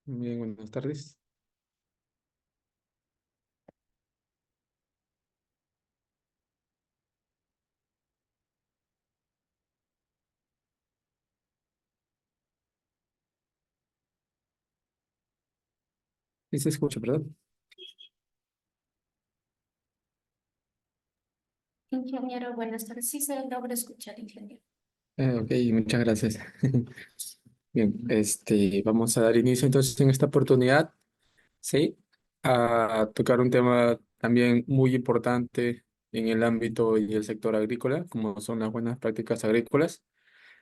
Bien, buenas tardes. Sí, se escucha, perdón. Ingeniero, buenas tardes. Sí, se logra escuchar, ingeniero. Ok, muchas gracias. Bien, vamos a dar inicio entonces en esta oportunidad, ¿sí? A tocar un tema también muy importante en el ámbito y el sector agrícola, como son las buenas prácticas agrícolas,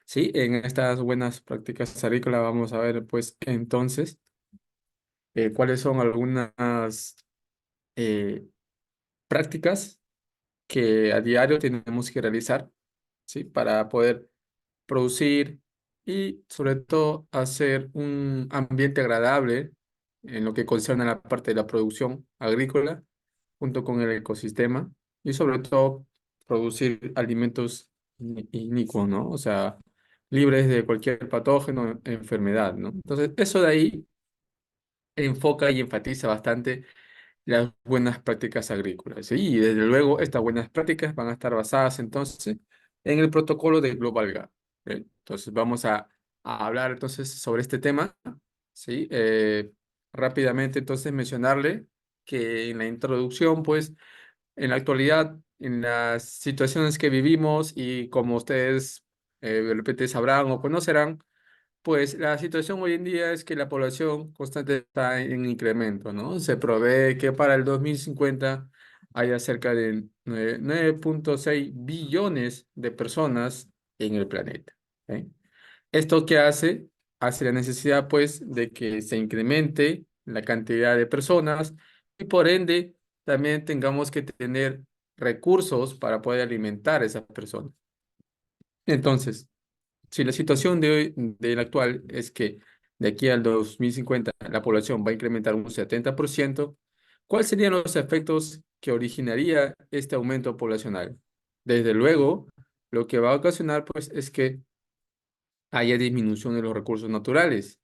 ¿sí? En estas buenas prácticas agrícolas vamos a ver, pues, entonces, cuáles son algunas eh, prácticas que a diario tenemos que realizar, ¿sí? Para poder producir y sobre todo hacer un ambiente agradable en lo que concierne a la parte de la producción agrícola junto con el ecosistema y sobre todo producir alimentos inicuos, ¿no? O sea, libres de cualquier patógeno, enfermedad, ¿no? Entonces, eso de ahí enfoca y enfatiza bastante las buenas prácticas agrícolas, ¿sí? Y desde luego estas buenas prácticas van a estar basadas entonces en el protocolo de Global Gap. ¿Ok? Entonces vamos a hablar entonces sobre este tema, ¿sí? Rápidamente entonces mencionarle que en la introducción, pues en la actualidad, en las situaciones que vivimos y como ustedes de repente sabrán o conocerán, pues la situación hoy en día es que la población constante está en incremento, ¿no? Se prevé que para el 2050 haya cerca de 9.6 billones de personas en el planeta. ¿Ok? ¿Esto qué hace? Hace la necesidad, pues, de que se incremente la cantidad de personas y por ende también tengamos que tener recursos para poder alimentar a esas personas. Entonces, si la situación de hoy, de la actual, es que de aquí al 2050 la población va a incrementar un 70%, ¿cuáles serían los efectos que originaría este aumento poblacional? Desde luego, lo que va a ocasionar, pues, es que haya disminución de los recursos naturales.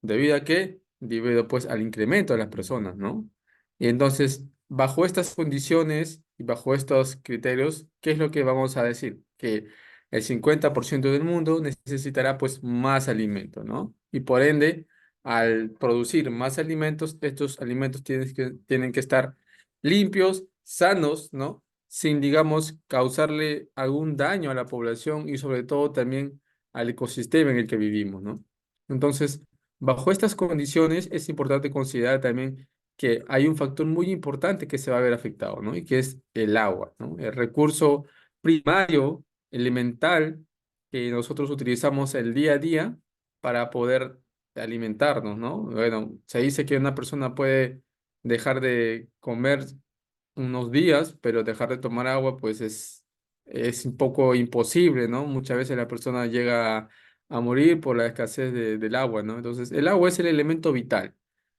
¿Debido a qué? Debido pues al incremento de las personas, ¿no? Y entonces, bajo estas condiciones y bajo estos criterios, ¿qué es lo que vamos a decir? Que el 50% del mundo necesitará pues más alimento, ¿no? Y por ende, al producir más alimentos, estos alimentos tienen que estar limpios, sanos, ¿no? Sin, digamos, causarle algún daño a la población y sobre todo también al ecosistema en el que vivimos, ¿no? Entonces, bajo estas condiciones, es importante considerar también que hay un factor muy importante que se va a ver afectado, ¿no? Y que es el agua, ¿no? El recurso primario, elemental, que nosotros utilizamos el día a día para poder alimentarnos, ¿no? Bueno, se dice que una persona puede dejar de comer unos días, pero dejar de tomar agua, pues es un poco imposible, ¿no? Muchas veces la persona llega a morir por la escasez del agua, ¿no? Entonces, el agua es el elemento vital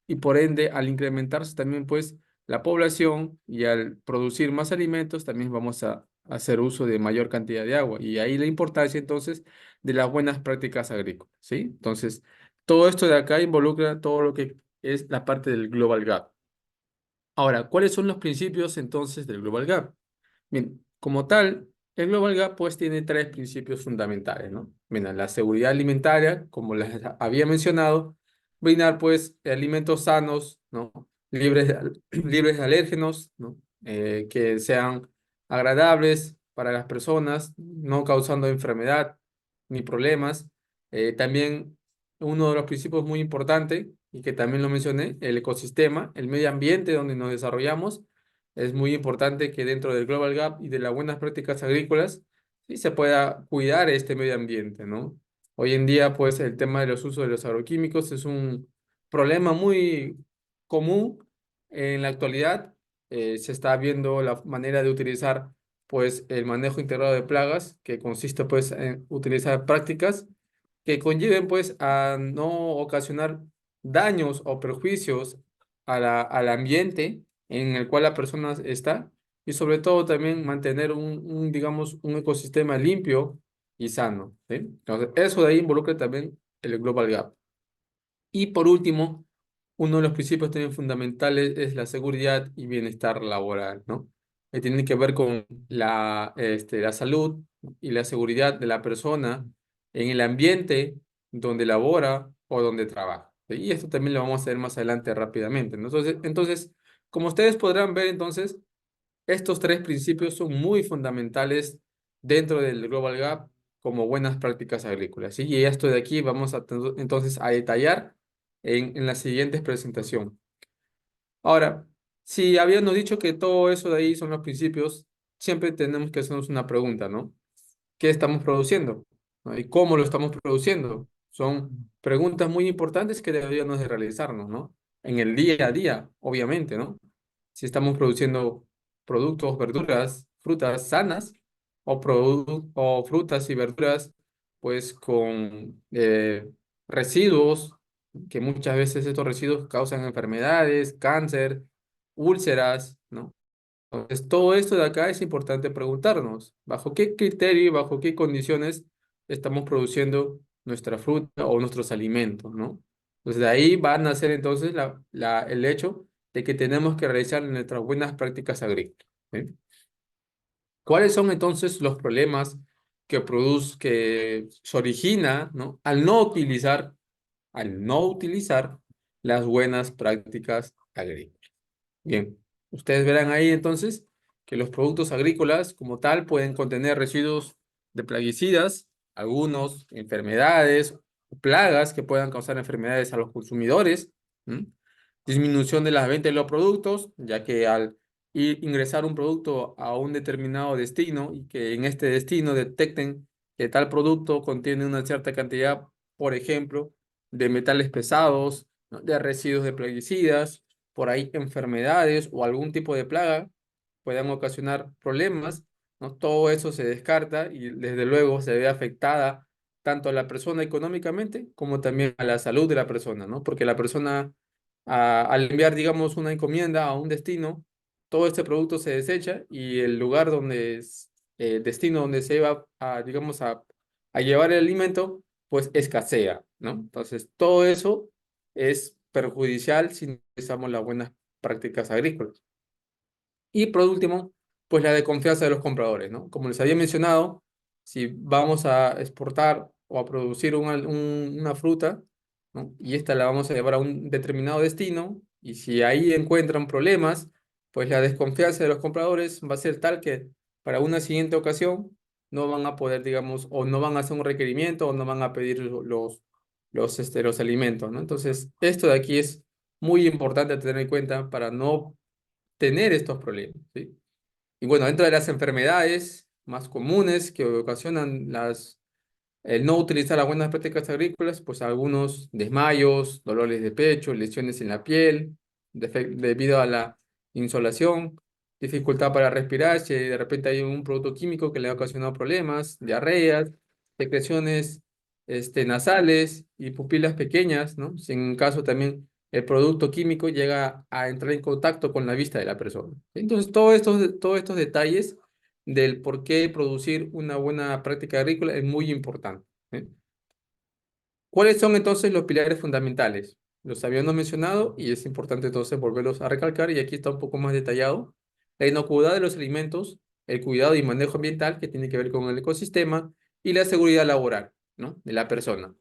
y por ende, al incrementarse también, pues, la población y al producir más alimentos, también vamos a hacer uso de mayor cantidad de agua y ahí la importancia, entonces, de las buenas prácticas agrícolas, ¿sí? Entonces, todo esto de acá involucra todo lo que es la parte del Global Gap. Ahora, ¿cuáles son los principios entonces del Global Gap? Bien, como tal, el Global Gap pues tiene tres principios fundamentales, ¿no? Mira, la seguridad alimentaria, como les había mencionado, brindar pues alimentos sanos, ¿no? Libres libres de alérgenos, ¿no? Que sean agradables para las personas, no causando enfermedad ni problemas. También uno de los principios muy importantes, y que también lo mencioné, el ecosistema, el medio ambiente donde nos desarrollamos. Es muy importante que dentro del Global Gap y de las buenas prácticas agrícolas, sí se pueda cuidar este medio ambiente, ¿no? Hoy en día, pues, el tema de los usos de los agroquímicos es un problema muy común en la actualidad. Se está viendo la manera de utilizar, pues, el manejo integrado de plagas, que consiste, pues, en utilizar prácticas que conlleven pues a no ocasionar daños o perjuicios al ambiente en el cual la persona está y sobre todo también mantener digamos, un ecosistema limpio y sano, ¿sí? Entonces, eso de ahí involucra también el Global Gap. Y por último, uno de los principios también fundamentales es la seguridad y bienestar laboral, ¿no? Que tiene que ver con la salud y la seguridad de la persona en el ambiente donde labora o donde trabaja. Y esto también lo vamos a ver más adelante rápidamente, ¿no? Entonces, como ustedes podrán ver, entonces, estos tres principios son muy fundamentales dentro del Global Gap como buenas prácticas agrícolas, ¿sí? Y esto de aquí vamos a entonces a detallar en la siguiente presentación. Ahora, si habíamos dicho que todo eso de ahí son los principios, siempre tenemos que hacernos una pregunta, ¿no? ¿Qué estamos produciendo? ¿No? ¿Y cómo lo estamos produciendo? Son preguntas muy importantes que deberíamos de realizarnos, ¿no? En el día a día, obviamente, ¿no? Si estamos produciendo productos, verduras, frutas sanas o frutas y verduras, pues con residuos, que muchas veces estos residuos causan enfermedades, cáncer, úlceras, ¿no? Entonces, todo esto de acá es importante preguntarnos, ¿bajo qué criterio y bajo qué condiciones estamos produciendo nuestra fruta o nuestros alimentos, ¿no? Entonces, de ahí va a nacer entonces el hecho de que tenemos que realizar nuestras buenas prácticas agrícolas, ¿sí? ¿Cuáles son entonces los problemas que se origina, ¿no? Al no utilizar las buenas prácticas agrícolas? Bien, ustedes verán ahí entonces que los productos agrícolas como tal pueden contener residuos de plaguicidas, algunos enfermedades o plagas que puedan causar enfermedades a los consumidores, ¿m? Disminución de las ventas de los productos, ya que al ingresar un producto a un determinado destino y que en este destino detecten que tal producto contiene una cierta cantidad, por ejemplo, de metales pesados, ¿no? De residuos de plaguicidas, por ahí enfermedades o algún tipo de plaga puedan ocasionar problemas, ¿no? Todo eso se descarta y desde luego se ve afectada tanto a la persona económicamente como también a la salud de la persona, ¿no? Porque la persona, al enviar, digamos, una encomienda a un destino, todo este producto se desecha y el lugar donde es, destino donde se va a, digamos, a llevar el alimento, pues escasea, ¿no? Entonces, todo eso es perjudicial si no utilizamos las buenas prácticas agrícolas. Y por último, pues la desconfianza de los compradores, ¿no? Como les había mencionado, si vamos a exportar o a producir una fruta, ¿no? Y esta la vamos a llevar a un determinado destino, y si ahí encuentran problemas, pues la desconfianza de los compradores va a ser tal que para una siguiente ocasión no van a poder, digamos, o no van a hacer un requerimiento o no van a pedir los alimentos, ¿no? Entonces, esto de aquí es muy importante tener en cuenta para no tener estos problemas, ¿sí? Y bueno, dentro de las enfermedades más comunes que ocasionan el no utilizar las buenas prácticas agrícolas, pues algunos desmayos, dolores de pecho, lesiones en la piel, debido a la insolación, dificultad para respirar, si de repente hay un producto químico que le ha ocasionado problemas, diarreas, secreciones nasales y pupilas pequeñas, ¿no? Si en caso también el producto químico llega a entrar en contacto con la vista de la persona. Entonces, todos estos detalles del por qué producir una buena práctica agrícola es muy importante, ¿eh? ¿Cuáles son entonces los pilares fundamentales? Los habíamos mencionado y es importante entonces volverlos a recalcar, y aquí está un poco más detallado. La inocuidad de los alimentos, el cuidado y manejo ambiental que tiene que ver con el ecosistema y la seguridad laboral, ¿no? De la persona.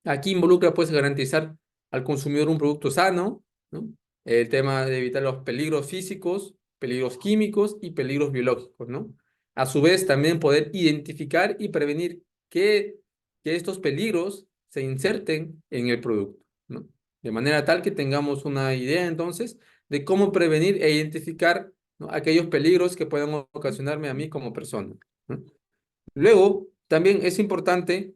Aquí involucra pues garantizar al consumidor un producto sano, ¿no? El tema de evitar los peligros físicos, peligros químicos y peligros biológicos, ¿no? A su vez también poder identificar y prevenir que estos peligros se inserten en el producto, ¿no? De manera tal que tengamos una idea entonces de cómo prevenir e identificar, ¿no? Aquellos peligros que puedan ocasionarme a mí como persona, ¿no? Luego, también es importante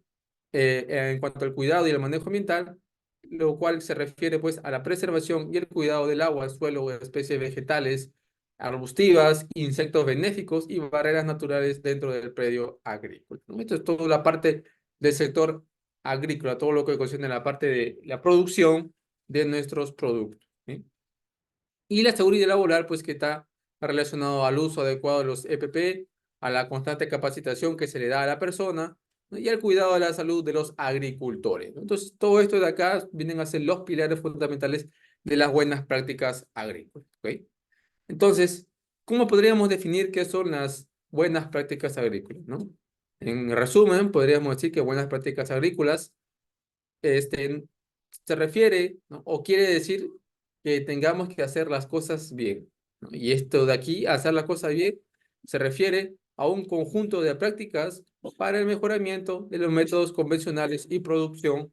en cuanto al cuidado y el manejo ambiental, lo cual se refiere pues a la preservación y el cuidado del agua, suelo, especies vegetales, arbustivas, insectos benéficos y barreras naturales dentro del predio agrícola, ¿no? Esto es toda la parte del sector agrícola, todo lo que contiene la parte de la producción de nuestros productos, ¿sí? Y la seguridad laboral, pues que está relacionado al uso adecuado de los EPP, a la constante capacitación que se le da a la persona, ¿no? Y el cuidado de la salud de los agricultores, ¿no? Entonces, todo esto de acá vienen a ser los pilares fundamentales de las buenas prácticas agrícolas, ¿ok? Entonces, ¿cómo podríamos definir qué son las buenas prácticas agrícolas, ¿no? En resumen, podríamos decir que buenas prácticas agrícolas se refiere, ¿no? O quiere decir que tengamos que hacer las cosas bien, ¿no? Y esto de aquí, hacer las cosas bien, se refiere a un conjunto de prácticas para el mejoramiento de los métodos convencionales y producción,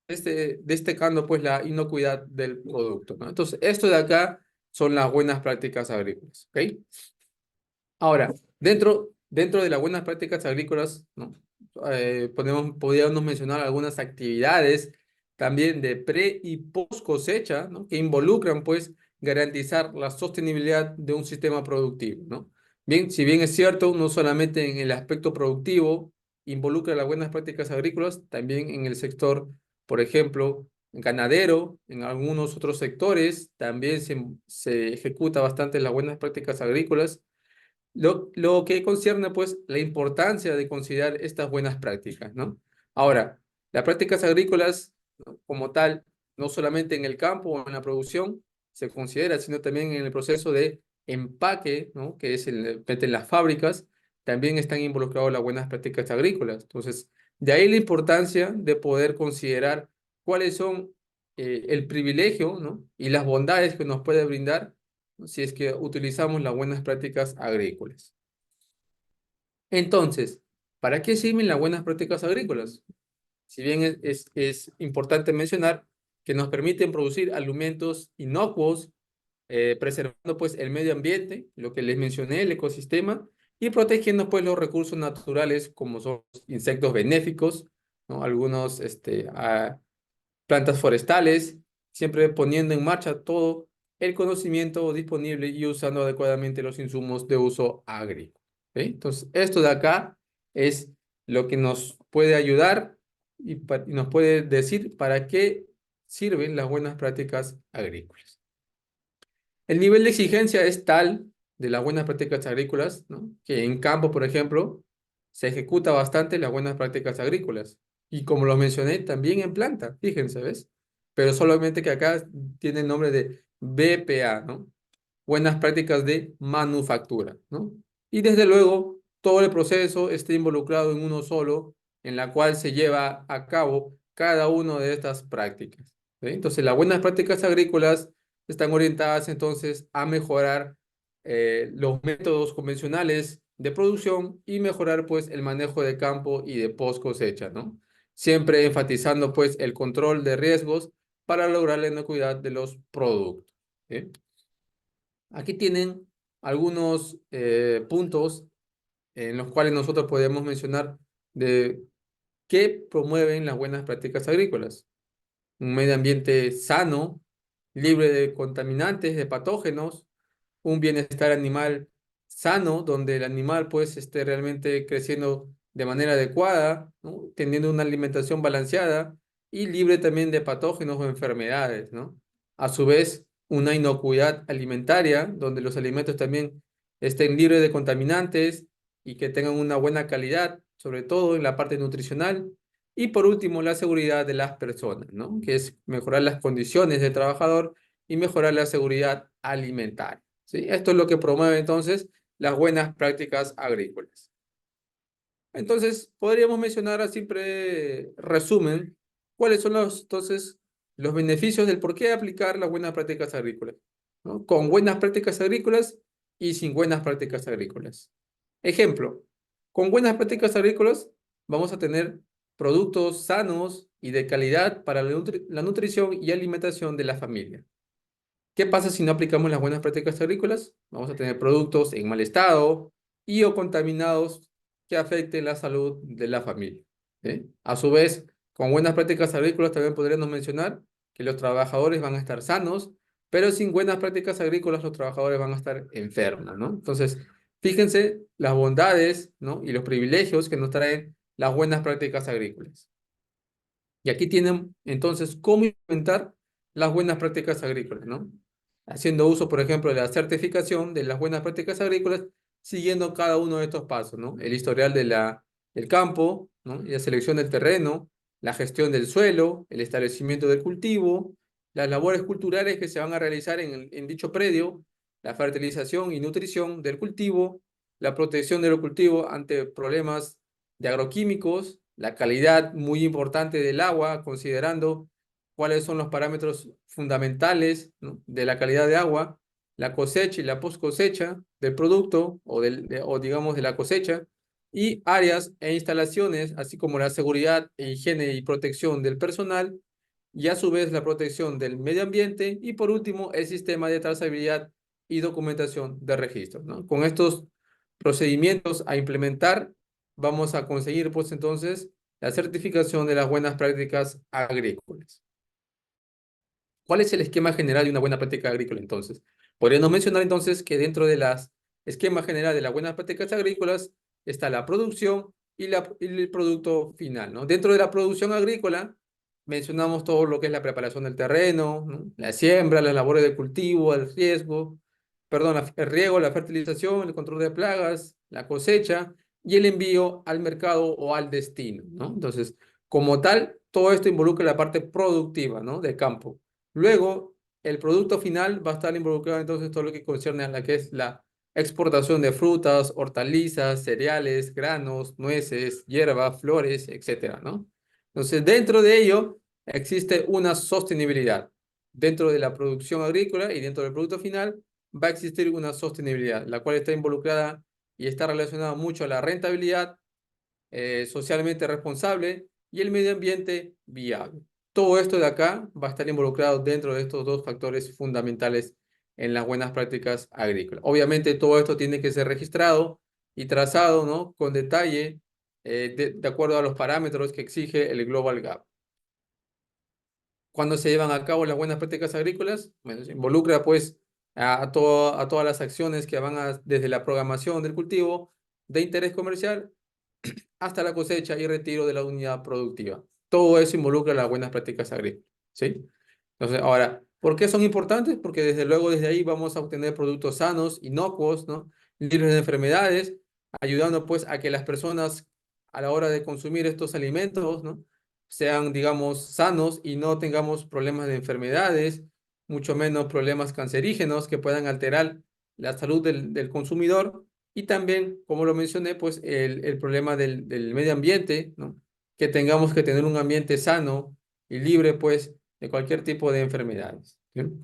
destacando pues la inocuidad del producto, ¿no? Entonces, esto de acá son las buenas prácticas agrícolas, ¿ok? Ahora, dentro de las buenas prácticas agrícolas, ¿no? Podríamos mencionar algunas actividades también de pre y post cosecha, ¿no? Que involucran, pues, garantizar la sostenibilidad de un sistema productivo, ¿no? Bien, si bien es cierto, no solamente en el aspecto productivo involucra las buenas prácticas agrícolas, también en el sector, por ejemplo, ganadero, en algunos otros sectores, también se ejecuta bastante las buenas prácticas agrícolas lo que concierne, pues, la importancia de considerar estas buenas prácticas, ¿no? Ahora, las prácticas agrícolas, ¿no? Como tal, no solamente en el campo o en la producción se considera, sino también en el proceso de empaque, ¿no? Que es en las fábricas, también están involucradas las buenas prácticas agrícolas. Entonces, de ahí la importancia de poder considerar cuáles son el privilegio, ¿no? Y las bondades que nos puede brindar, ¿no? Si es que utilizamos las buenas prácticas agrícolas. Entonces, ¿para qué sirven las buenas prácticas agrícolas? Si bien es importante mencionar que nos permiten producir alimentos inocuos, preservando pues el medio ambiente, lo que les mencioné, el ecosistema, y protegiendo pues los recursos naturales como son los insectos benéficos, ¿no? Algunos plantas forestales, siempre poniendo en marcha todo el conocimiento disponible y usando adecuadamente los insumos de uso agrícola. ¿Ok? Entonces, esto de acá es lo que nos puede ayudar y nos puede decir para qué sirven las buenas prácticas agrícolas. El nivel de exigencia es tal de las buenas prácticas agrícolas, ¿no? Que en campo, por ejemplo, se ejecuta bastante las buenas prácticas agrícolas. Y como lo mencioné, también en planta, fíjense, ¿ves? Pero solamente que acá tiene el nombre de BPA, ¿no? Buenas prácticas de manufactura, ¿no? Y desde luego, todo el proceso está involucrado en uno solo, en la cual se lleva a cabo cada una de estas prácticas. ¿Sí? Entonces, las buenas prácticas agrícolas están orientadas entonces a mejorar los métodos convencionales de producción y mejorar pues el manejo de campo y de post cosecha, ¿no? Siempre enfatizando pues el control de riesgos para lograr la inocuidad de los productos. ¿Sí? Aquí tienen algunos puntos en los cuales nosotros podemos mencionar de qué promueven las buenas prácticas agrícolas. Un medio ambiente sano, libre de contaminantes, de patógenos, un bienestar animal sano, donde el animal pues esté realmente creciendo de manera adecuada, ¿no? Teniendo una alimentación balanceada y libre también de patógenos o enfermedades, ¿no? A su vez, una inocuidad alimentaria, donde los alimentos también estén libres de contaminantes y que tengan una buena calidad, sobre todo en la parte nutricional. Y por último, la seguridad de las personas, ¿no? Que es mejorar las condiciones del trabajador y mejorar la seguridad alimentaria. ¿Sí? Esto es lo que promueve entonces las buenas prácticas agrícolas. Entonces, podríamos mencionar a simple resumen cuáles son entonces, los beneficios del por qué aplicar las buenas prácticas agrícolas, ¿no? Con buenas prácticas agrícolas y sin buenas prácticas agrícolas. Ejemplo, con buenas prácticas agrícolas vamos a tener productos sanos y de calidad para la nutrición y alimentación de la familia. ¿Qué pasa si no aplicamos las buenas prácticas agrícolas? Vamos a tener productos en mal estado y o contaminados que afecten la salud de la familia. ¿Sí? A su vez, con buenas prácticas agrícolas también podríamos mencionar que los trabajadores van a estar sanos, pero sin buenas prácticas agrícolas los trabajadores van a estar enfermos, ¿no? Entonces, fíjense las bondades, ¿no? Y los privilegios que nos traen las buenas prácticas agrícolas. Y aquí tienen entonces cómo implementar las buenas prácticas agrícolas, ¿no? Haciendo uso, por ejemplo, de la certificación de las buenas prácticas agrícolas, siguiendo cada uno de estos pasos, ¿no? El historial de la del campo, ¿no? Y la selección del terreno, la gestión del suelo, el establecimiento del cultivo, las labores culturales que se van a realizar en dicho predio, la fertilización y nutrición del cultivo, la protección del cultivo ante problemas de agroquímicos, la calidad muy importante del agua, considerando cuáles son los parámetros fundamentales, ¿no?, de la calidad de agua, la cosecha y la post cosecha del producto o digamos de la cosecha, y áreas e instalaciones, así como la seguridad, e higiene y protección del personal, y a su vez la protección del medio ambiente, y por último el sistema de trazabilidad y documentación de registro, ¿no? Con estos procedimientos a implementar, vamos a conseguir pues entonces la certificación de las buenas prácticas agrícolas. ¿Cuál es el esquema general de una buena práctica agrícola entonces? Podríamos mencionar entonces que dentro de las esquema general de las buenas prácticas agrícolas está la producción y el producto final, ¿no? Dentro de la producción agrícola mencionamos todo lo que es la preparación del terreno, ¿no?, la siembra, las labores de cultivo, el riesgo, perdón, el riego, la fertilización, el control de plagas, la cosecha y el envío al mercado o al destino, ¿no? Entonces, como tal, todo esto involucra la parte productiva, ¿no?, del campo. Luego, el producto final va a estar involucrado entonces todo lo que concierne a la que es la exportación de frutas, hortalizas, cereales, granos, nueces, hierba, flores, etcétera, ¿no? Entonces, dentro de ello existe una sostenibilidad. Dentro de la producción agrícola y dentro del producto final va a existir una sostenibilidad, la cual está involucrada y está relacionada mucho a la rentabilidad, socialmente responsable y el medio ambiente viable. Todo esto de acá va a estar involucrado dentro de estos dos factores fundamentales en las buenas prácticas agrícolas. Obviamente todo esto tiene que ser registrado y trazado, ¿no?, con detalle, de acuerdo a los parámetros que exige el Global Gap. ¿Cuándo se llevan a cabo las buenas prácticas agrícolas? Bueno, se involucra pues a todas las acciones que desde la programación del cultivo de interés comercial hasta la cosecha y retiro de la unidad productiva. Todo eso involucra las buenas prácticas agrícolas, ¿sí? Entonces, ahora, ¿por qué son importantes? Porque desde luego desde ahí vamos a obtener productos sanos, inocuos, ¿no?, libres de enfermedades, ayudando pues a que las personas a la hora de consumir estos alimentos, ¿no?, sean, digamos, sanos y no tengamos problemas de enfermedades, mucho menos problemas cancerígenos que puedan alterar la salud del consumidor. Y también, como lo mencioné, pues el problema del medio ambiente, ¿no?, que tengamos que tener un ambiente sano y libre, pues, de cualquier tipo de enfermedades. ¿Bien?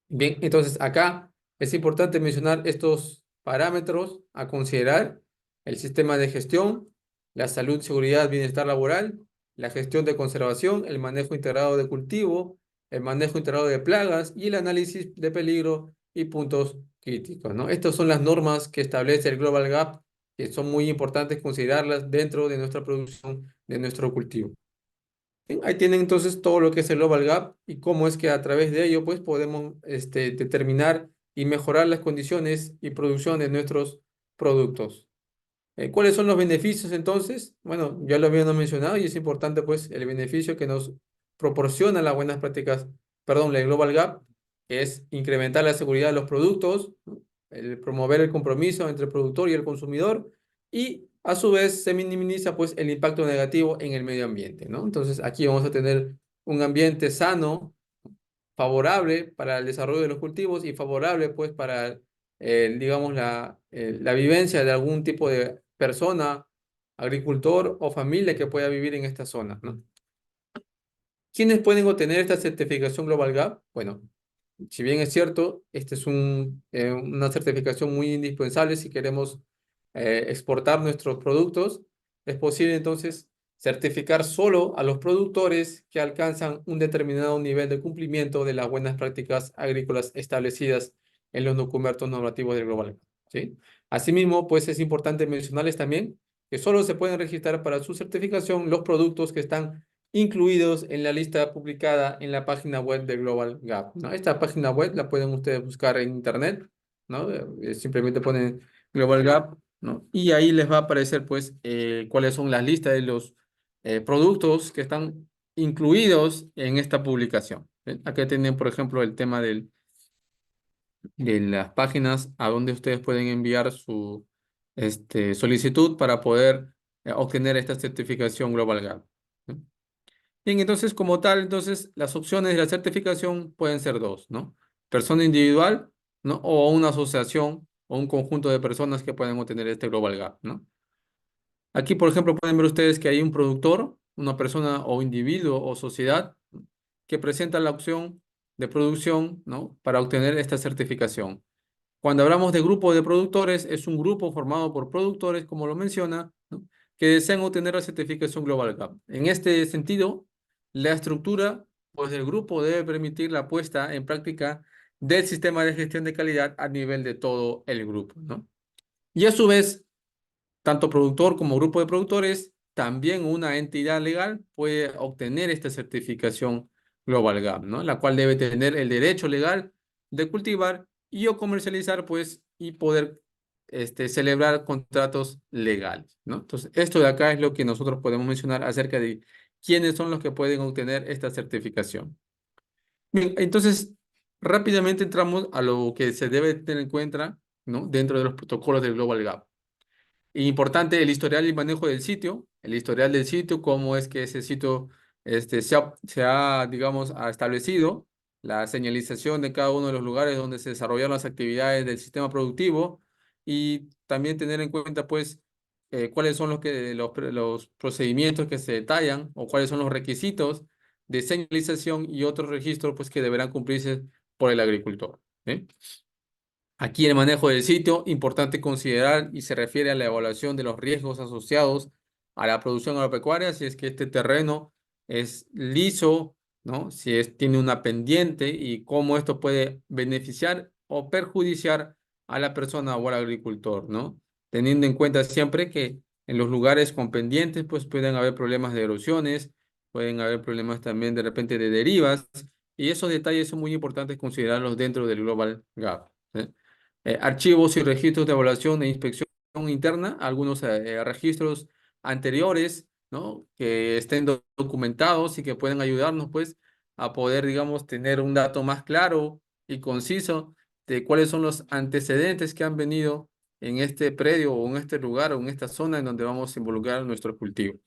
Bien, entonces acá es importante mencionar estos parámetros a considerar: el sistema de gestión, la salud, seguridad, bienestar laboral, la gestión de conservación, el manejo integrado de cultivo, el manejo integrado de plagas y el análisis de peligro y puntos críticos, ¿no? Estas son las normas que establece el Global Gap, que son muy importantes considerarlas dentro de nuestra producción, de nuestro cultivo. Bien, ahí tienen entonces todo lo que es el Global Gap y cómo es que a través de ello pues podemos determinar y mejorar las condiciones y producción de nuestros productos. ¿Cuáles son los beneficios entonces? Bueno, ya lo habíamos mencionado y es importante pues el beneficio que nos proporciona las buenas prácticas, perdón, el Global Gap, que es incrementar la seguridad de los productos, ¿no?, el promover el compromiso entre el productor y el consumidor, y a su vez se minimiza pues el impacto negativo en el medio ambiente, ¿no? Entonces aquí vamos a tener un ambiente sano, favorable para el desarrollo de los cultivos y favorable pues para, digamos, la vivencia de algún tipo de persona, agricultor o familia que pueda vivir en esta zona, ¿no? ¿Quiénes pueden obtener esta certificación Global Gap? Bueno, si bien es cierto, esta es una certificación muy indispensable si queremos exportar nuestros productos. Es posible entonces certificar solo a los productores que alcanzan un determinado nivel de cumplimiento de las buenas prácticas agrícolas establecidas en los documentos normativos del Global Gap, ¿sí? Asimismo, pues es importante mencionarles también que solo se pueden registrar para su certificación los productos que están incluidos en la lista publicada en la página web de Global Gap, ¿no? Esta página web la pueden ustedes buscar en internet, ¿no? Simplemente ponen Global Gap, ¿no? Y ahí les va a aparecer, pues, cuáles son las listas de los productos que están incluidos en esta publicación. ¿Ven? Acá tienen, por ejemplo, el tema de las páginas a donde ustedes pueden enviar su solicitud para poder obtener esta certificación Global Gap, ¿no? Bien, entonces, como tal, entonces, las opciones de la certificación pueden ser dos, ¿no? Persona individual, ¿no? O una asociación o un conjunto de personas que pueden obtener este Global Gap, ¿no? Aquí, por ejemplo, pueden ver ustedes que hay un productor, una persona o individuo o sociedad que presenta la opción de producción, ¿no? Para obtener esta certificación. Cuando hablamos de grupo de productores, es un grupo formado por productores, como lo menciona, ¿no? Que desean obtener la certificación Global Gap. En este sentido, la estructura, pues, del grupo debe permitir la puesta en práctica del sistema de gestión de calidad a nivel de todo el grupo, ¿no? Y a su vez, tanto productor como grupo de productores, también una entidad legal puede obtener esta certificación Global Gap, ¿no? La cual debe tener el derecho legal de cultivar y o comercializar, pues, y poder celebrar contratos legales, ¿no? Entonces, esto de acá es lo que nosotros podemos mencionar acerca de quiénes son los que pueden obtener esta certificación. Bien, entonces, rápidamente entramos a lo que se debe tener en cuenta, ¿no? Dentro de los protocolos del Global Gap. Importante el historial y manejo del sitio, el historial del sitio, cómo es que ese sitio digamos, ha establecido la señalización de cada uno de los lugares donde se desarrollan las actividades del sistema productivo y también tener en cuenta, pues, cuáles son los procedimientos que se detallan o cuáles son los requisitos de señalización y otros registros, pues, que deberán cumplirse por el agricultor, ¿eh? Aquí el manejo del sitio, importante considerar y se refiere a la evaluación de los riesgos asociados a la producción agropecuaria, si es que este terreno es liso, ¿no? Si tiene una pendiente y cómo esto puede beneficiar o perjudiciar a la persona o al agricultor, ¿no? Teniendo en cuenta siempre que en los lugares con pendientes, pues pueden haber problemas de erosiones, pueden haber problemas también de repente de derivas, y esos detalles son muy importantes considerarlos dentro del Global Gap, ¿eh? Archivos y registros de evaluación e inspección interna, algunos registros anteriores, ¿no? Que estén documentados y que pueden ayudarnos, pues, a poder, digamos, tener un dato más claro y conciso de cuáles son los antecedentes que han venido en este predio o en este lugar o en esta zona en donde vamos a involucrar nuestro cultivo.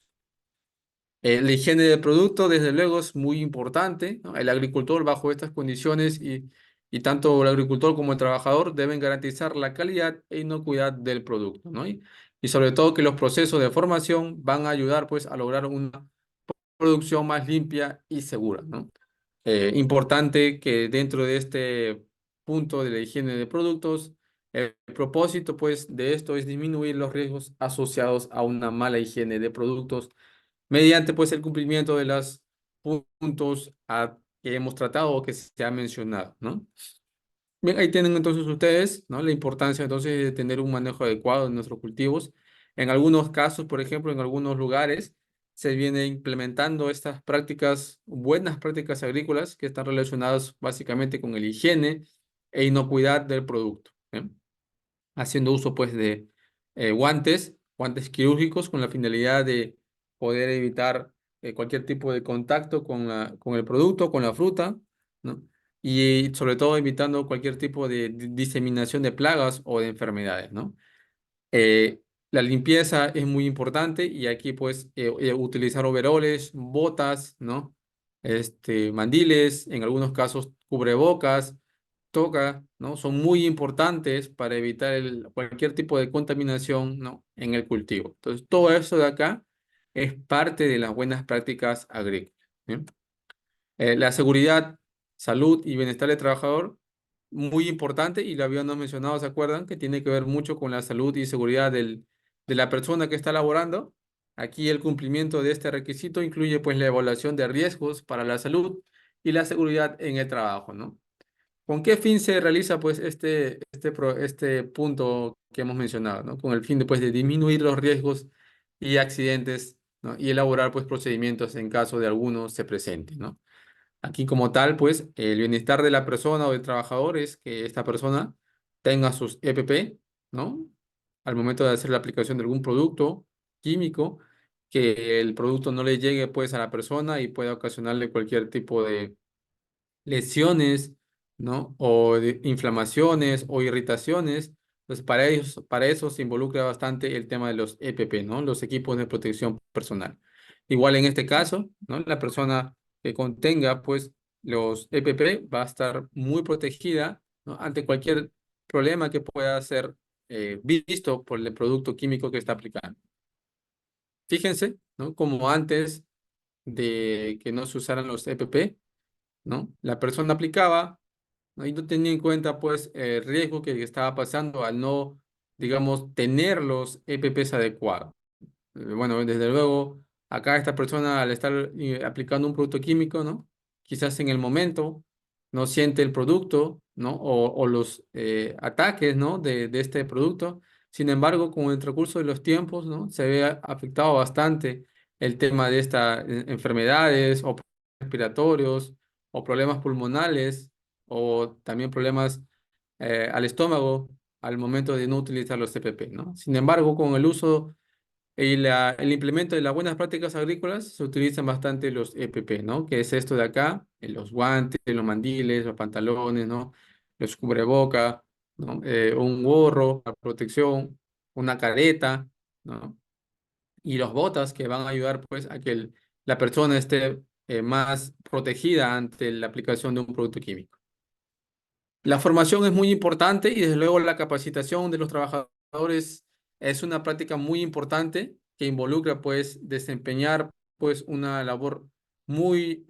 La higiene del producto, desde luego, es muy importante, ¿no? El agricultor, bajo estas condiciones y tanto el agricultor como el trabajador deben garantizar la calidad e inocuidad del producto, ¿no? Y sobre todo que los procesos de formación van a ayudar, pues, a lograr una producción más limpia y segura, ¿no? Importante que dentro de este punto de la higiene de productos, el propósito, pues, de esto es disminuir los riesgos asociados a una mala higiene de productos mediante, pues, el cumplimiento de los puntos que hemos tratado o que se ha mencionado, ¿no? Bien, ahí tienen entonces ustedes, ¿no? La importancia entonces de tener un manejo adecuado de nuestros cultivos. En algunos casos, por ejemplo, en algunos lugares, se viene implementando estas prácticas, buenas prácticas agrícolas que están relacionadas básicamente con el higiene e inocuidad del producto, ¿eh? Haciendo uso, pues, de guantes quirúrgicos con la finalidad de poder evitar cualquier tipo de contacto con el producto, con la fruta, ¿no? Y sobre todo evitando cualquier tipo de diseminación de plagas o de enfermedades, ¿no? Eh, la limpieza es muy importante y aquí, pues, utilizar overoles, botas, ¿no? Mandiles, en algunos casos cubrebocas, toca, ¿no? Son muy importantes para evitar cualquier tipo de contaminación, ¿no? En el cultivo. Entonces, todo eso de acá es parte de las buenas prácticas agrícolas, ¿bien? La seguridad, salud y bienestar del trabajador, muy importante y lo habíamos mencionado, ¿se acuerdan? Que tiene que ver mucho con la salud y seguridad de la persona que está laborando. Aquí el cumplimiento de este requisito incluye, pues, la evaluación de riesgos para la salud y la seguridad en el trabajo, ¿no? ¿Con qué fin se realiza, pues, este punto que hemos mencionado, ¿no? Con el fin de, pues, de disminuir los riesgos y accidentes, ¿no? Y elaborar, pues, procedimientos en caso de alguno se presente, ¿no? Aquí, como tal, pues, el bienestar de la persona o del trabajador es que esta persona tenga sus EPP, ¿no? Al momento de hacer la aplicación de algún producto químico, que el producto no le llegue, pues, a la persona y pueda ocasionarle cualquier tipo de lesiones, ¿no? O de inflamaciones o irritaciones Entonces, para eso se involucra bastante el tema de los EPP, ¿no? Los equipos de protección personal. Igual en este caso, ¿no? La persona que contenga, pues, los EPP va a estar muy protegida, ¿no? Ante cualquier problema que pueda ser visto por el producto químico que está aplicando. Fíjense, ¿no? Como antes de que no se usaran los EPP, ¿no? La persona aplicaba, ¿no? Y no tenía en cuenta, pues, el riesgo que estaba pasando al no, digamos, tener los EPPs adecuados. Bueno, desde luego, acá esta persona al estar aplicando un producto químico, ¿no? Quizás en el momento no siente el producto, ¿no? O los ataques, ¿no? De este producto. Sin embargo, con el transcurso de los tiempos, ¿no? Se ve afectado bastante el tema de estas enfermedades o respiratorios o problemas pulmonales o también problemas al estómago al momento de no utilizar los CPP, ¿no? Sin embargo, con el uso y el implemento de las buenas prácticas agrícolas se utilizan bastante los EPP, ¿no? Que es esto de acá, los guantes, los mandiles, los pantalones, ¿no? Los cubreboca, ¿no? Un gorro para protección, una careta, ¿no? Y los botas que van a ayudar pues a que la persona esté más protegida ante la aplicación de un producto químico. La formación es muy importante y desde luego la capacitación de los trabajadores es una práctica muy importante que involucra pues desempeñar pues una labor muy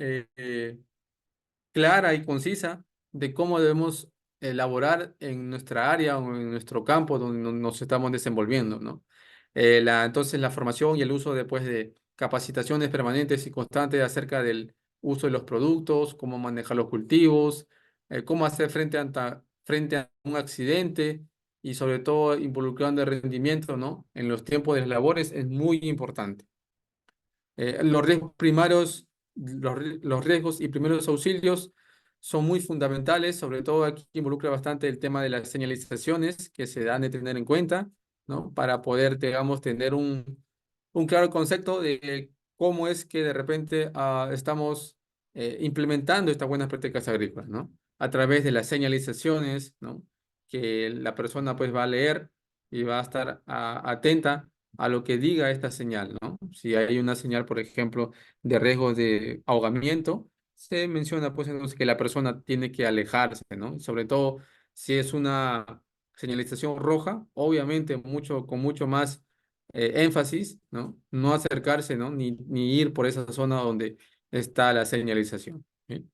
clara y concisa de cómo debemos elaborar en nuestra área o en nuestro campo donde nos estamos desenvolviendo, ¿no? Entonces, la formación y el uso después de capacitaciones permanentes y constantes acerca del uso de los productos, cómo manejar los cultivos, cómo hacer frente a un accidente y sobre todo involucrando el rendimiento, ¿no? En los tiempos de las labores es muy importante. Los riesgos primarios, los riesgos y primeros auxilios son muy fundamentales, sobre todo aquí involucra bastante el tema de las señalizaciones que se dan de tener en cuenta, ¿no? Para poder, digamos, tener un claro concepto de cómo es que de repente estamos implementando estas buenas prácticas agrícolas, ¿no? A través de las señalizaciones, ¿no? Que la persona pues va a leer y va a estar atenta a lo que diga esta señal, ¿no? Si hay una señal, por ejemplo, de riesgo de ahogamiento, se menciona pues entonces que la persona tiene que alejarse, ¿no? Sobre todo si es una señalización roja, obviamente con mucho más énfasis, ¿no? No acercarse, ¿no? Ni ir por esa zona donde está la señalización. ¿Sí?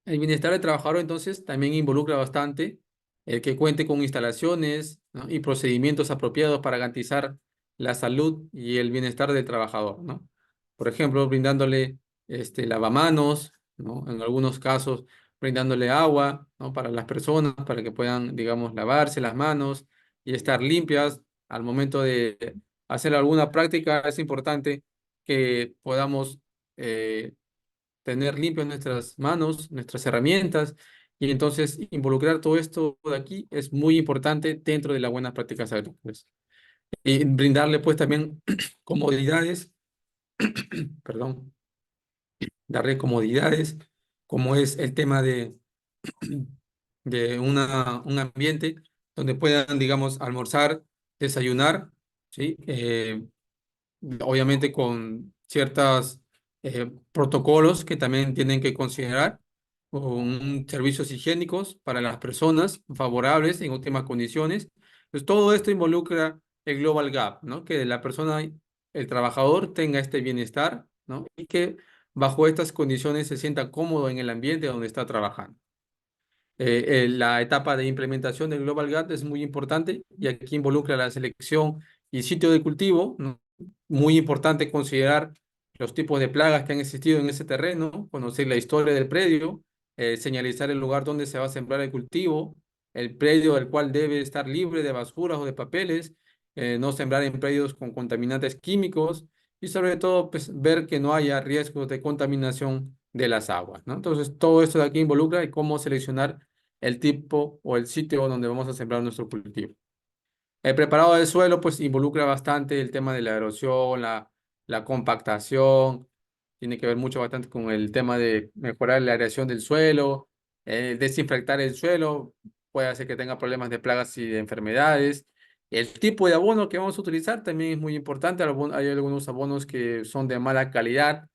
El bienestar del trabajador entonces también involucra bastante el que cuente con instalaciones, ¿no? Y procedimientos apropiados para garantizar la salud y el bienestar del trabajador, ¿no? Por ejemplo, brindándole lavamanos, ¿no? En algunos casos, brindándole agua, ¿no? Para las personas, para que puedan, digamos, lavarse las manos y estar limpias al momento de hacer alguna práctica. Es importante que podamos tener limpias nuestras manos, nuestras herramientas, y entonces involucrar todo esto de aquí es muy importante dentro de las buenas prácticas agrícolas. Y brindarle pues también comodidades, perdón, darle comodidades, como es el tema de un ambiente donde puedan, digamos, almorzar, desayunar, ¿sí? Obviamente con ciertos protocolos que también tienen que considerar, con servicios higiénicos para las personas favorables en óptimas condiciones. Pues todo esto involucra el Global Gap, ¿no? Que la persona, el trabajador tenga este bienestar, ¿no? Y que bajo estas condiciones se sienta cómodo en el ambiente donde está trabajando. La etapa de implementación del Global Gap es muy importante y aquí involucra la selección y sitio de cultivo, ¿no? Muy importante considerar los tipos de plagas que han existido en ese terreno, conocer la historia del predio, señalizar el lugar donde se va a sembrar el cultivo, el predio del cual debe estar libre de basuras o de papeles, no sembrar en predios con contaminantes químicos y sobre todo pues, ver que no haya riesgos de contaminación de las aguas, ¿no? Entonces, todo esto de aquí involucra y cómo seleccionar el tipo o el sitio donde vamos a sembrar nuestro cultivo. El preparado del suelo, pues, involucra bastante el tema de la erosión, la compactación, tiene que ver mucho bastante con el tema de mejorar la aireación del suelo, desinfectar el suelo. puede hacer que tenga problemas de plagas y de enfermedades. El tipo de abono que vamos a utilizar también es muy importante. Hay algunos abonos que son de mala calidad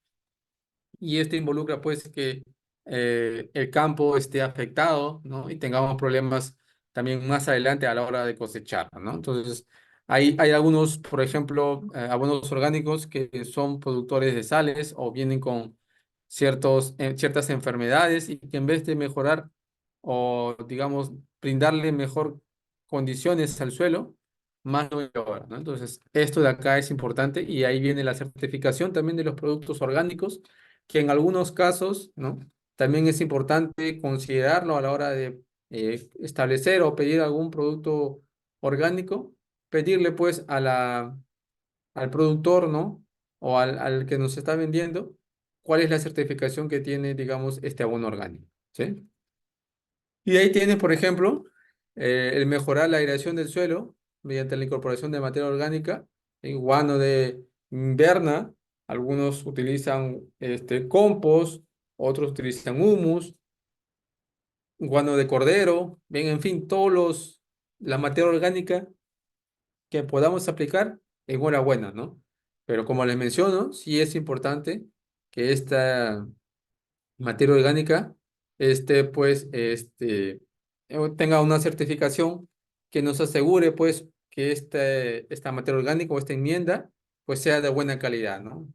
y esto involucra pues que el campo esté afectado, ¿no? Y tengamos problemas también más adelante a la hora de cosechar, ¿no? Entonces, hay algunos, por ejemplo, abonos orgánicos que son productores de sales o vienen con ciertas enfermedades y que en vez de mejorar o, digamos, brindarle mejor condiciones al suelo, más lo empeora, ¿no? Entonces, esto de acá es importante y ahí viene la certificación también de los productos orgánicos que en algunos casos, ¿no? También es importante considerarlo a la hora de establecer o pedir algún producto orgánico, pedirle pues al productor, ¿no? O al que nos está vendiendo, cuál es la certificación que tiene, digamos, este abono orgánico, ¿sí? Y ahí tiene, por ejemplo, el mejorar la aireación del suelo mediante la incorporación de materia orgánica en guano de inverna. Algunos utilizan compost, otros utilizan humus, guano de cordero, bien, en fin, la materia orgánica que podamos aplicar en hora buena, ¿no? Pero como les menciono, sí es importante que esta materia orgánica, tenga una certificación que nos asegure, pues, que esta materia orgánica o esta enmienda, pues, sea de buena calidad, ¿no?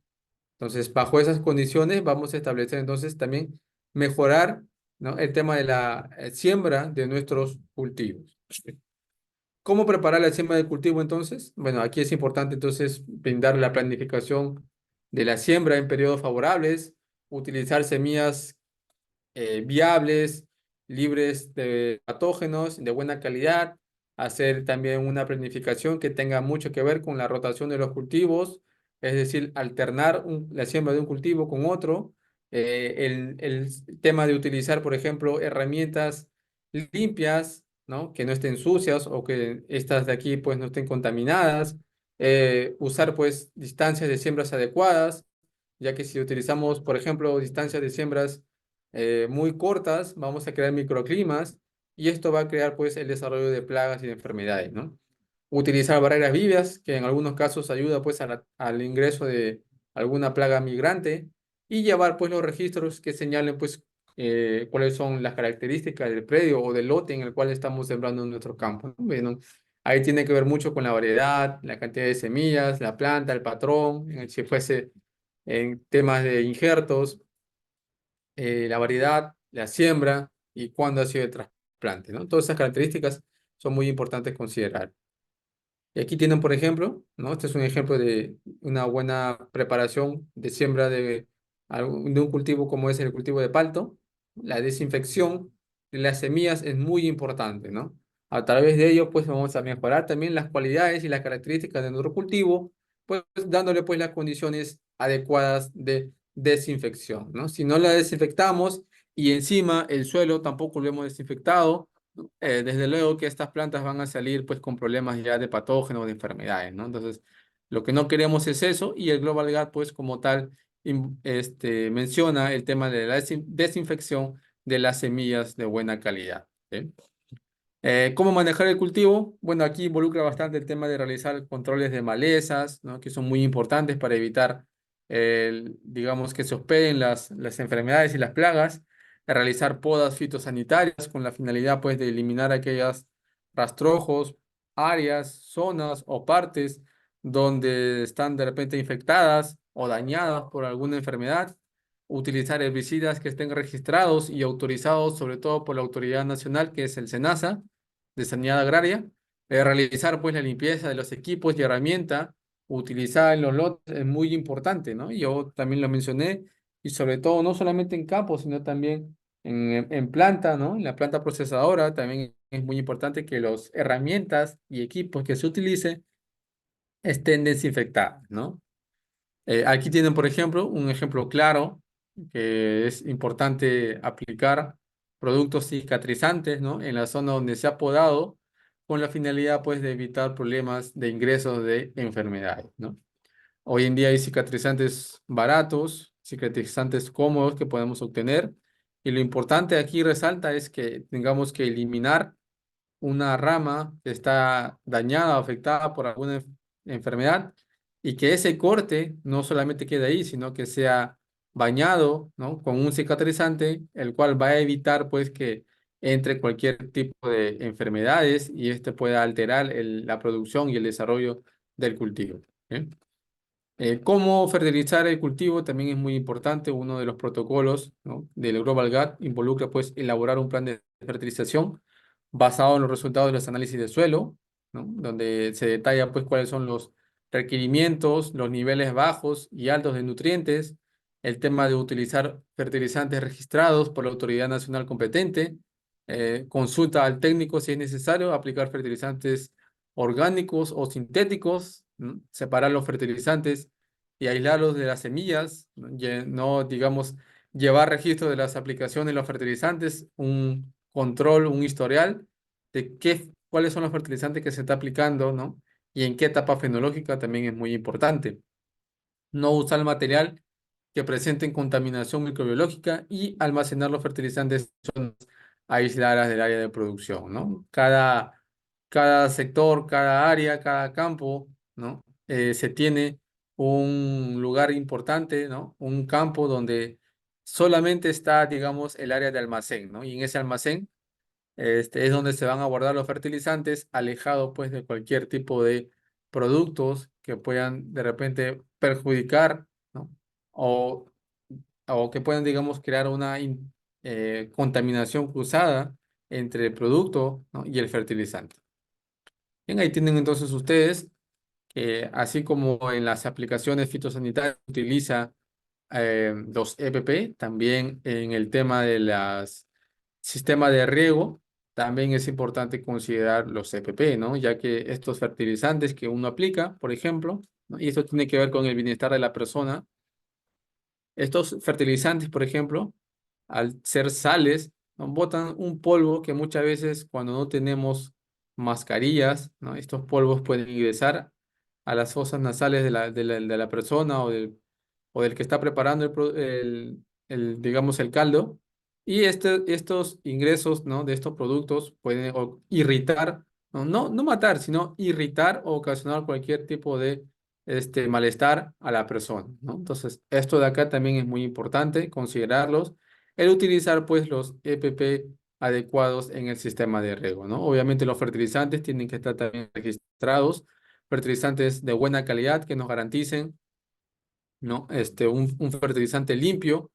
Entonces, bajo esas condiciones, vamos a establecer entonces también mejorar, ¿no? El tema de la siembra de nuestros cultivos. ¿Cómo preparar la siembra de cultivo entonces? Bueno, aquí es importante entonces brindar la planificación de la siembra en periodos favorables, utilizar semillas viables, libres de patógenos, de buena calidad, hacer también una planificación que tenga mucho que ver con la rotación de los cultivos, es decir, alternar la siembra de un cultivo con otro, el tema de utilizar, por ejemplo, herramientas limpias, ¿no? Que no estén sucias o que estas de aquí pues no estén contaminadas, usar pues distancias de siembras adecuadas, ya que si utilizamos, por ejemplo, distancias de siembras muy cortas, vamos a crear microclimas y esto va a crear pues el desarrollo de plagas y de enfermedades, ¿no? Utilizar barreras vivias, que en algunos casos ayuda pues al ingreso de alguna plaga migrante y llevar pues los registros que señalen pues cuáles son las características del predio o del lote en el cual estamos sembrando en nuestro campo, ¿no? Bueno, ahí tiene que ver mucho con la variedad, la cantidad de semillas, la planta, el patrón, si fuese en temas de injertos, la variedad, la siembra y cuándo ha sido el trasplante, ¿no? Todas esas características son muy importantes considerar. Y aquí tienen, por ejemplo, ¿no? Este es un ejemplo de una buena preparación de siembra de un cultivo como es el cultivo de palto. La desinfección de las semillas es muy importante, ¿no? A través de ello, pues vamos a mejorar también las cualidades y las características de nuestro cultivo, pues dándole pues las condiciones adecuadas de desinfección, ¿no? Si no la desinfectamos y encima el suelo tampoco lo hemos desinfectado, desde luego que estas plantas van a salir pues con problemas ya de patógenos, de enfermedades, ¿no? Entonces, lo que no queremos es eso y el Global Gap pues como tal menciona el tema de la desinfección de las semillas de buena calidad, ¿sí? ¿Cómo manejar el cultivo? Bueno, aquí involucra bastante el tema de realizar controles de malezas, ¿no? Que son muy importantes para evitar, digamos, que se hospeden las enfermedades y las plagas, realizar podas fitosanitarias con la finalidad, pues, de eliminar aquellas rastrojos, áreas, zonas o partes donde están de repente infectadas o dañadas por alguna enfermedad, utilizar herbicidas que estén registrados y autorizados, sobre todo por la autoridad nacional, que es el SENASA, de Sanidad Agraria, realizar pues la limpieza de los equipos y herramientas utilizadas en los lotes es muy importante, ¿no? Yo también lo mencioné y sobre todo no solamente en campo, sino también en planta, ¿no? En la planta procesadora también es muy importante que las herramientas y equipos que se utilicen estén desinfectadas, ¿no? Aquí tienen, por ejemplo, un ejemplo claro que es importante aplicar productos cicatrizantes, ¿no? En la zona donde se ha podado con la finalidad, pues, de evitar problemas de ingresos de enfermedades, ¿no? Hoy en día hay cicatrizantes baratos, cicatrizantes cómodos que podemos obtener y lo importante aquí resalta es que tengamos que eliminar una rama que está dañada o afectada por alguna enfermedad y que ese corte no solamente quede ahí, sino que sea bañado, ¿no? Con un cicatrizante, el cual va a evitar pues que entre cualquier tipo de enfermedades y este pueda alterar la producción y el desarrollo del cultivo. ¿Ok? Cómo fertilizar el cultivo también es muy importante. Uno de los protocolos, ¿no?, del Global GATT involucra pues elaborar un plan de fertilización basado en los resultados de los análisis de suelo, ¿no?, donde se detalla pues cuáles son los requerimientos, los niveles bajos y altos de nutrientes, el tema de utilizar fertilizantes registrados por la autoridad nacional competente, consulta al técnico si es necesario aplicar fertilizantes orgánicos o sintéticos, ¿no?, separar los fertilizantes y aislarlos de las semillas, ¿no? No, digamos, llevar registro de las aplicaciones de los fertilizantes, un control, un historial de cuáles son los fertilizantes que se está aplicando, ¿no? Y en qué etapa fenológica también es muy importante. No usar material que presenten contaminación microbiológica y almacenar los fertilizantes en zonas aisladas del área de producción, ¿no? Cada sector, cada área, cada campo, ¿no? Se tiene un lugar importante, ¿no? Un campo donde solamente está, digamos, el área de almacén, ¿no? Y en ese almacén es donde se van a guardar los fertilizantes, alejado pues de cualquier tipo de productos que puedan de repente perjudicar, ¿no? O, o que puedan, digamos, crear una contaminación cruzada entre el producto, ¿no?, y el fertilizante. Bien, ahí tienen entonces ustedes que así como en las aplicaciones fitosanitarias utiliza los EPP, también en el tema de las sistema de riego, también es importante considerar los EPP, ¿no? Ya que estos fertilizantes que uno aplica, por ejemplo, ¿no?, y esto tiene que ver con el bienestar de la persona, estos fertilizantes, por ejemplo, al ser sales, ¿no?, botan un polvo que muchas veces cuando no tenemos mascarillas, ¿no?, estos polvos pueden ingresar a las fosas nasales de la persona o del que está preparando digamos, el caldo. Y estos ingresos, ¿no?, de estos productos pueden irritar, no, no matar, sino irritar o ocasionar cualquier tipo de malestar a la persona, ¿no? Entonces, esto de acá también es muy importante considerarlos. El utilizar, pues, los EPP adecuados en el sistema de riego, ¿no? Obviamente, los fertilizantes tienen que estar también registrados, fertilizantes de buena calidad que nos garanticen, ¿no? Un fertilizante limpio.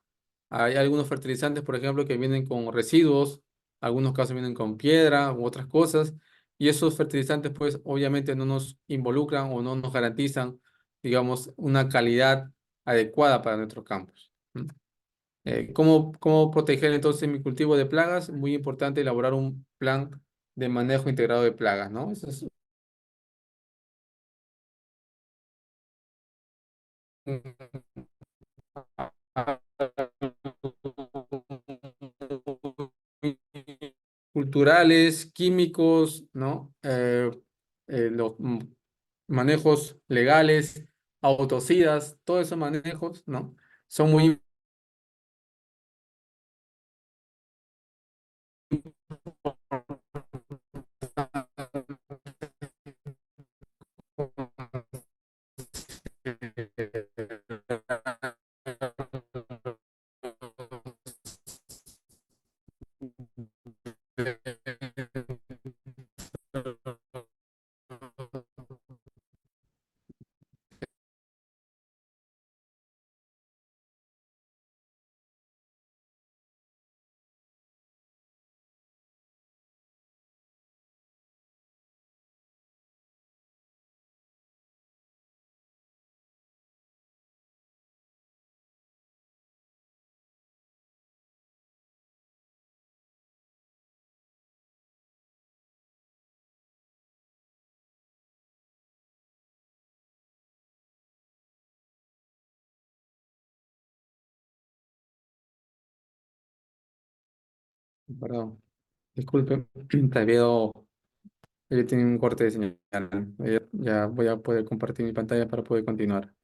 Hay algunos fertilizantes, por ejemplo, que vienen con residuos, algunos casos vienen con piedra u otras cosas, y esos fertilizantes, pues, obviamente no nos involucran o no nos garantizan, digamos, una calidad adecuada para nuestros campos. ¿Mm? ¿Cómo proteger entonces mi cultivo de plagas? Muy importante elaborar un plan de manejo integrado de plagas, ¿no? Eso es culturales, químicos, ¿no? Los manejos legales, autocidas, todos esos manejos, ¿no? Son muy Perdón, disculpe, te veo, yo tenía un corte de señal. Ya voy a poder compartir mi pantalla para poder continuar.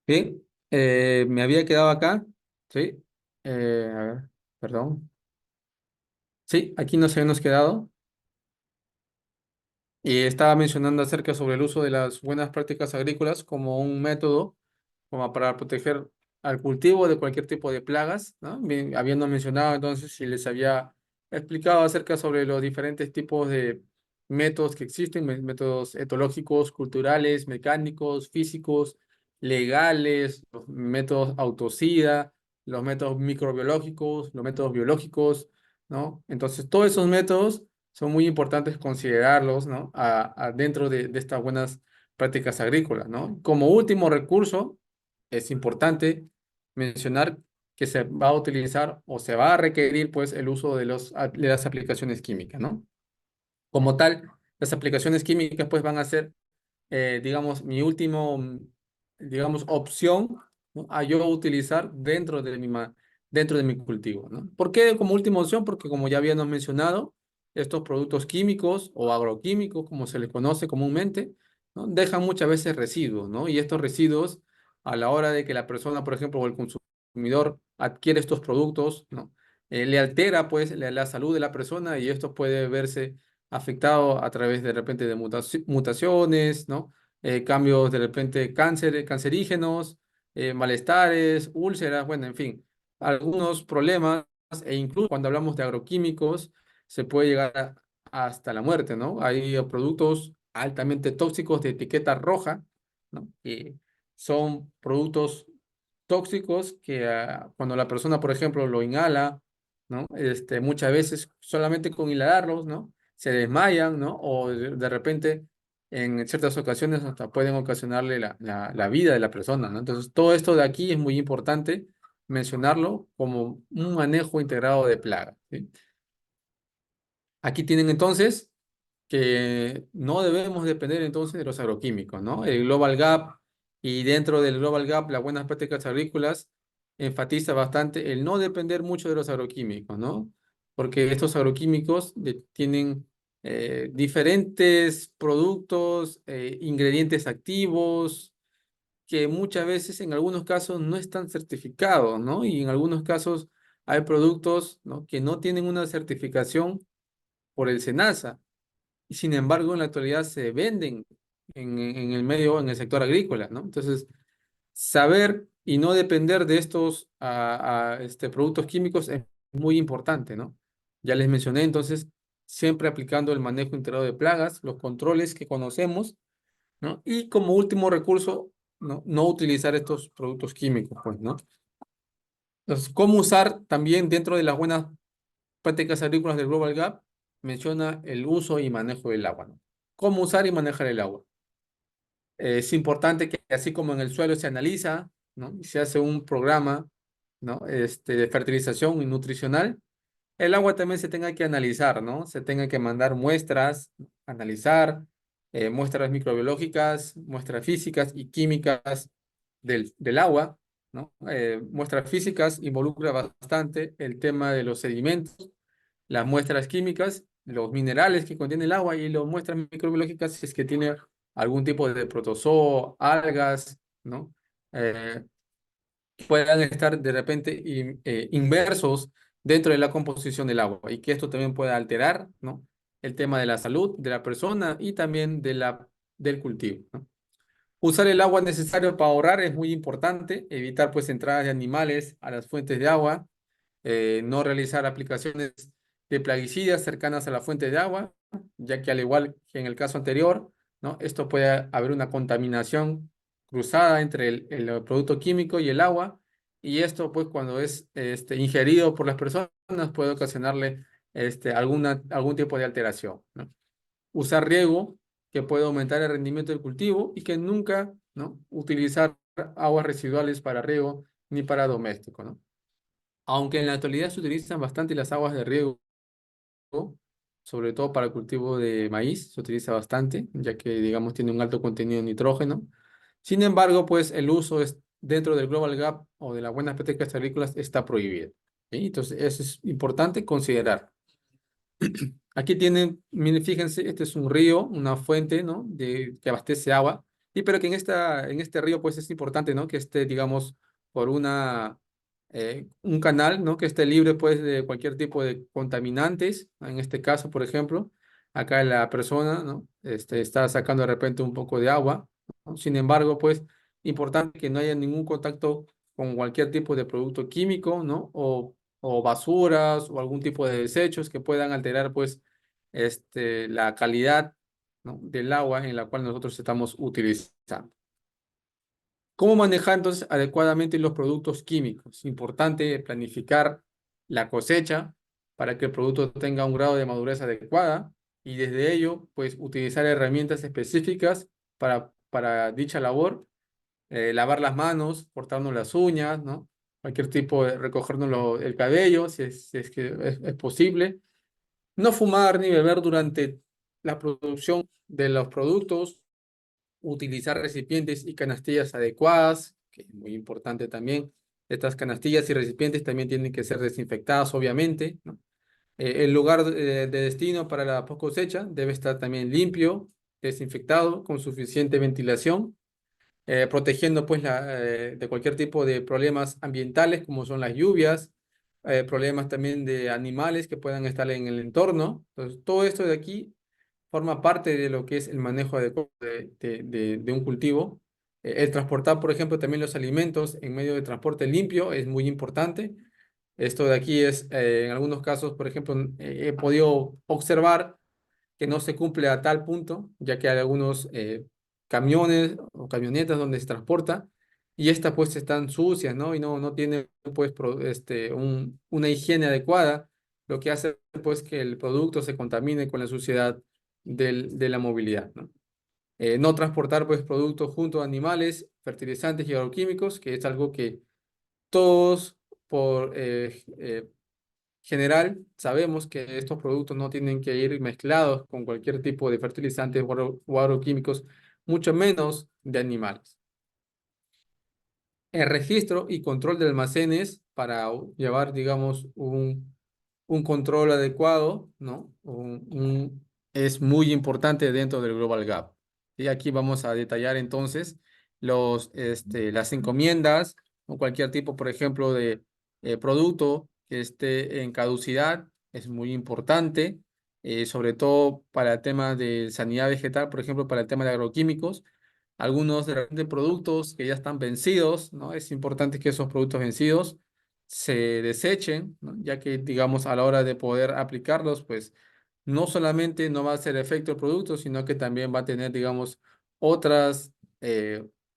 Bien, Me había quedado acá, ¿sí? A ver, perdón. Sí, aquí nos habíamos quedado. Y estaba mencionando acerca sobre el uso de las buenas prácticas agrícolas como un método como para proteger al cultivo de cualquier tipo de plagas, ¿no? Habiendo mencionado entonces si les había explicado acerca sobre los diferentes tipos de métodos que existen, métodos etológicos, culturales, mecánicos, físicos, legales, los métodos autosida, los métodos microbiológicos, los métodos biológicos, ¿no? Entonces, todos esos métodos son muy importantes considerarlos, ¿no? Dentro de estas buenas prácticas agrícolas, ¿no? Como último recurso, es importante mencionar que se va a utilizar o se va a requerir, pues, el uso de las aplicaciones químicas, ¿no? Como tal, las aplicaciones químicas, pues, van a ser digamos, mi último, digamos, opción, ¿no? A yo utilizar dentro de mi cultivo, ¿no? ¿Por qué como última opción? Porque como ya habíamos mencionado, estos productos químicos o agroquímicos, como se les conoce comúnmente, ¿no? Dejan muchas veces residuos, ¿no? Y estos residuos, a la hora de que la persona, por ejemplo, o el consumidor adquiere estos productos, ¿no? Le altera, pues, la salud de la persona y esto puede verse afectado a través de repente de mutaciones, ¿no? Cambios de repente cancerígenos, malestares, úlceras, bueno, en fin, algunos problemas e incluso cuando hablamos de agroquímicos se puede llegar hasta la muerte, ¿no? Hay productos altamente tóxicos de etiqueta roja, ¿no? Que son productos tóxicos que cuando la persona, por ejemplo, lo inhala, ¿no? Muchas veces solamente con inhalarlos, ¿no? Se desmayan, ¿no? O de repente, en ciertas ocasiones, hasta pueden ocasionarle la vida de la persona, ¿no? Entonces, todo esto de aquí es muy importante mencionarlo como un manejo integrado de plagas, ¿sí? Aquí tienen entonces que no debemos depender entonces de los agroquímicos, ¿no? El Global Gap y dentro del Global Gap, las buenas prácticas agrícolas enfatiza bastante el no depender mucho de los agroquímicos, ¿no? Porque estos agroquímicos tienen diferentes productos, ingredientes activos, que muchas veces en algunos casos no están certificados, ¿no? Y en algunos casos hay productos, ¿no? que no tienen una certificación por el SENASA y sin embargo en la actualidad se venden en el medio, en el sector agrícola, ¿no? Entonces, saber y no depender de estos productos químicos es muy importante, ¿no? Ya les mencioné, entonces, siempre aplicando el manejo integrado de plagas, los controles que conocemos, ¿no? Y como último recurso, no utilizar estos productos químicos, pues, ¿no? Entonces, ¿cómo usar también dentro de las buenas prácticas agrícolas del Global Gap? Menciona el uso y manejo del agua, ¿no? ¿Cómo usar y manejar el agua? Es importante que así como en el suelo se analiza, ¿no? Y se hace un programa, ¿no? De fertilización y nutricional, el agua también se tenga que analizar, ¿no? Se tenga que mandar muestras, analizar muestras microbiológicas, muestras físicas y químicas del agua, ¿no? Muestras físicas involucra bastante el tema de los sedimentos, las muestras químicas, los minerales que contiene el agua y las muestras microbiológicas si es que tiene algún tipo de protozoo, algas, ¿no? Eh, Puedan estar de repente inversos dentro de la composición del agua y que esto también pueda alterar, ¿no? El tema de la salud de la persona y también del cultivo, ¿no? Usar el agua necesario para ahorrar es muy importante, evitar pues entradas de animales a las fuentes de agua, no realizar aplicaciones de plaguicidas cercanas a la fuente de agua, ya que al igual que en el caso anterior, ¿no? Esto puede haber una contaminación cruzada entre el producto químico y el agua, y esto pues cuando es ingerido por las personas puede ocasionarle algún tipo de alteración, ¿no? Usar riego que puede aumentar el rendimiento del cultivo y que nunca, ¿no? Utilizar aguas residuales para riego ni para doméstico, ¿no? Aunque en la actualidad se utilizan bastante las aguas de riego, sobre todo para el cultivo de maíz, se utiliza bastante, ya que, digamos, tiene un alto contenido de nitrógeno. Sin embargo, pues el uso es, dentro del Global Gap o de las buenas prácticas agrícolas está prohibido, ¿sí? Entonces, eso es importante considerar. Aquí tienen, miren, fíjense, este es un río, una fuente, ¿no? Que abastece agua. Y pero que en este río pues es importante, ¿no? Que esté, digamos, por un canal, ¿no? Que esté libre pues de cualquier tipo de contaminantes. En este caso, por ejemplo, acá la persona, ¿no? Está sacando de repente un poco de agua, ¿no? Sin embargo, pues, importante que no haya ningún contacto con cualquier tipo de producto químico, ¿no? O basuras o algún tipo de desechos que puedan alterar, pues, la calidad, ¿no? del agua en la cual nosotros estamos utilizando. ¿Cómo manejar entonces adecuadamente los productos químicos? Importante planificar la cosecha para que el producto tenga un grado de madurez adecuada y desde ello, pues, utilizar herramientas específicas para dicha labor, lavar las manos, cortarnos las uñas, ¿no? Cualquier tipo de recogernos el cabello, si es que es posible. No fumar ni beber durante la producción de los productos, utilizar recipientes y canastillas adecuadas, que es muy importante también. Estas canastillas y recipientes también tienen que ser desinfectadas, obviamente, ¿no? El lugar de destino para la post cosecha debe estar también limpio, desinfectado, con suficiente ventilación, protegiendo pues de cualquier tipo de problemas ambientales como son las lluvias, problemas también de animales que puedan estar en el entorno. Entonces, todo esto de aquí forma parte de lo que es el manejo adecuado de un cultivo. El transportar, por ejemplo, también los alimentos en medio de transporte limpio es muy importante. Esto de aquí es, en algunos casos, por ejemplo, he podido observar que no se cumple a tal punto, ya que hay algunos camiones o camionetas donde se transporta y estas pues están sucias, ¿no? Y no tienen pues una higiene adecuada, lo que hace pues que el producto se contamine con la suciedad de la movilidad, ¿no? No transportar pues productos junto a animales, fertilizantes y agroquímicos, que es algo que todos por general, sabemos que estos productos no tienen que ir mezclados con cualquier tipo de fertilizantes o agroquímicos, mucho menos de animales. El registro y control de almacenes para llevar, digamos, un control adecuado, ¿no? Es muy importante dentro del Global Gap. Y aquí vamos a detallar entonces las encomiendas o cualquier tipo, por ejemplo, de producto que esté en caducidad. Es muy importante, sobre todo para el tema de sanidad vegetal, por ejemplo, para el tema de agroquímicos. Algunos de repente productos que ya están vencidos, ¿no? Es importante que esos productos vencidos se desechen, ¿no? Ya que, digamos, a la hora de poder aplicarlos, pues no solamente no va a hacer efecto el producto, sino que también va a tener, digamos, otras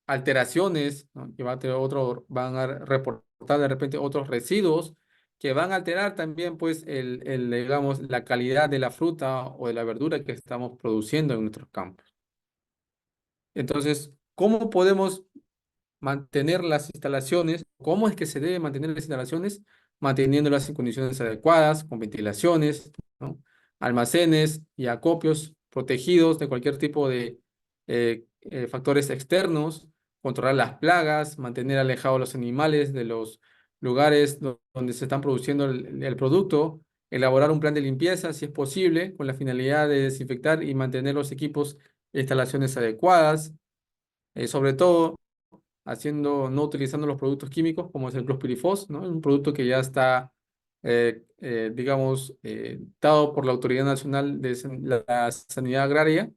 alteraciones, ¿no? Que va a tener van a reportar de repente otros residuos que van a alterar también, pues, digamos, la calidad de la fruta o de la verdura que estamos produciendo en nuestros campos. Entonces, ¿cómo podemos mantener las instalaciones? ¿Cómo es que se debe mantener las instalaciones? Manteniéndolas en condiciones adecuadas, con ventilaciones, ¿no? Almacenes y acopios protegidos de cualquier tipo de factores externos, controlar las plagas, mantener alejados los animales de los lugares donde se están produciendo el producto, elaborar un plan de limpieza, si es posible, con la finalidad de desinfectar y mantener los equipos e instalaciones adecuadas, sobre todo no utilizando los productos químicos como es el clorpirifos, ¿no? Es un producto que ya está, digamos, dado por la Autoridad Nacional de la Sanidad Agraria,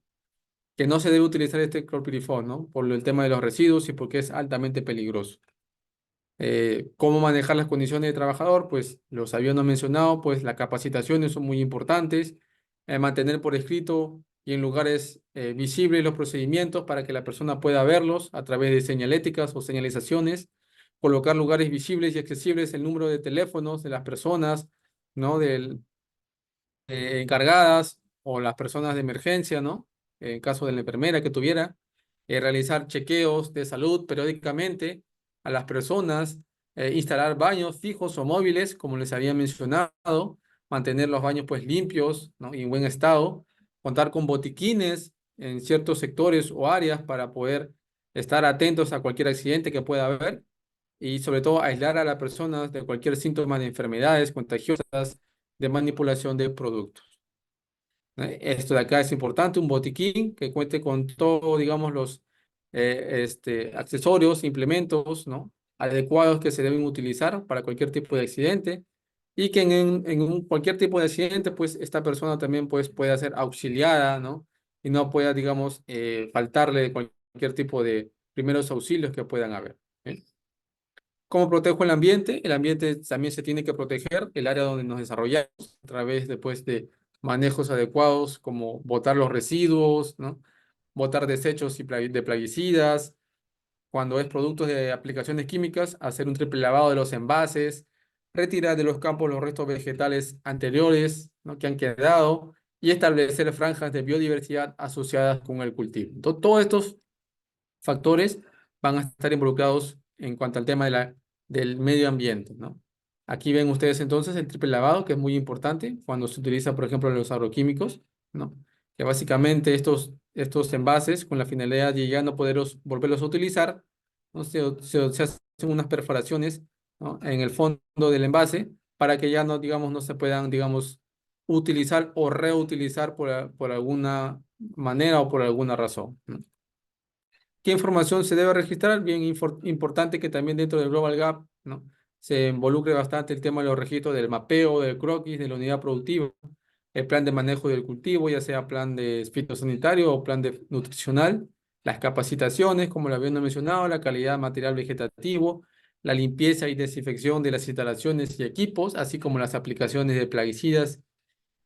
que no se debe utilizar este clorpirifos, ¿no? Por el tema de los residuos y porque es altamente peligroso. ¿Cómo manejar las condiciones de trabajador? Pues los habíamos mencionado, pues las capacitaciones son muy importantes, mantener por escrito y en lugares visibles los procedimientos para que la persona pueda verlos a través de señaléticas o señalizaciones, colocar lugares visibles y accesibles, el número de teléfonos de las personas, ¿no? Encargadas o las personas de emergencia, ¿no? En caso de la enfermera que tuviera, realizar chequeos de salud periódicamente a las personas, instalar baños fijos o móviles, como les había mencionado, mantener los baños pues limpios, ¿no? Y en buen estado, contar con botiquines en ciertos sectores o áreas para poder estar atentos a cualquier accidente que pueda haber y sobre todo aislar a las personas de cualquier síntoma de enfermedades contagiosas de manipulación de productos. Esto de acá es importante, un botiquín que cuente con todo, digamos, accesorios, implementos, ¿no? Adecuados que se deben utilizar para cualquier tipo de accidente y que cualquier tipo de accidente, pues esta persona también pues, pueda ser auxiliada, ¿no? Y no pueda, digamos, faltarle cualquier tipo de primeros auxilios que puedan haber. ¿Eh? ¿Cómo protejo el ambiente? El ambiente también se tiene que proteger, el área donde nos desarrollamos, a través después de manejos adecuados, como botar los residuos, ¿no? Botar desechos de plaguicidas, cuando es productos de aplicaciones químicas, hacer un triple lavado de los envases, retirar de los campos los restos vegetales anteriores, ¿no? que han quedado y establecer franjas de biodiversidad asociadas con el cultivo. Todos estos factores van a estar involucrados en cuanto al tema del medio ambiente, ¿no? Aquí ven ustedes entonces el triple lavado, que es muy importante cuando se utiliza, por ejemplo, los agroquímicos, ¿no? Que básicamente estos envases, con la finalidad de ya no poderlos volverlos a utilizar, ¿no? Se hacen unas perforaciones, ¿no? En el fondo del envase para que ya no, digamos, no se puedan, digamos, utilizar o reutilizar por alguna manera o por alguna razón, ¿no? ¿Qué información se debe registrar? Bien importante que también dentro del Global Gap, ¿no? Se involucre bastante el tema de los registros del mapeo, del croquis, de la unidad productiva, el plan de manejo del cultivo, ya sea plan de fitosanitario o plan de nutricional, las capacitaciones, como lo habíamos mencionado, la calidad material vegetativo, la limpieza y desinfección de las instalaciones y equipos, así como las aplicaciones de plaguicidas